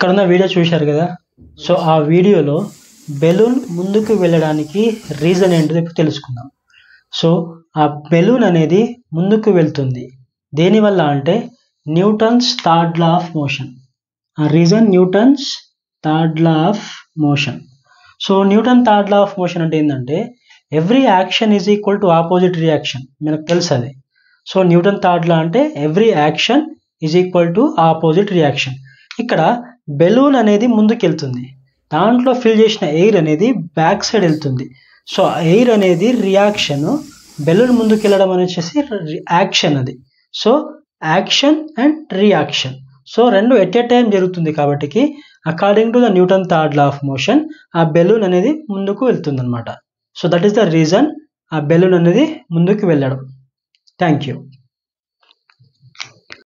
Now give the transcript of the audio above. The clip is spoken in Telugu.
ఇక్కడ ఉన్న వీడియో చూశారు కదా. సో ఆ వీడియోలో బెలూన్ ముందుకు వెళ్ళడానికి రీజన్ ఏంటో ఇప్పుడు తెలుసుకుందాం. సో ఆ బెలూన్ అనేది ముందుకు వెళ్తుంది దేనివల్ల అంటే Newton's third law of motion. ఆ reason Newton's third law of motion. So Newton third law of motion అంటే ఏంటంటే every action is equal to opposite reaction. మనకు తెలుసు అది. సో న్యూటన్ థర్డ్ లా అంటే every action is equal to opposite reaction. ఇక్కడ బెలూన్ అనేది ముందుకు వెళ్తుంది, దాంట్లో ఫిల్ చేసిన ఎయిర్ అనేది బ్యాక్ సైడ్ వెళ్తుంది. సో ఎయిర్ అనేది రియాక్షన్, బెలూన్ ముందుకు వెళ్ళడం అనేసి యాక్షన్ అది. So action and reaction, so రెండు ఎట్ ఏ టైం జరుగుతుంది కాబట్టి according to the Newton third law of motion ఆ బెలూన్ అనేది ముందుకు వెళ్తుంది అనమాట. So that is the reason ఆ బెలూన్ అనేది ముందుకు వెళ్ళడం. Thank you.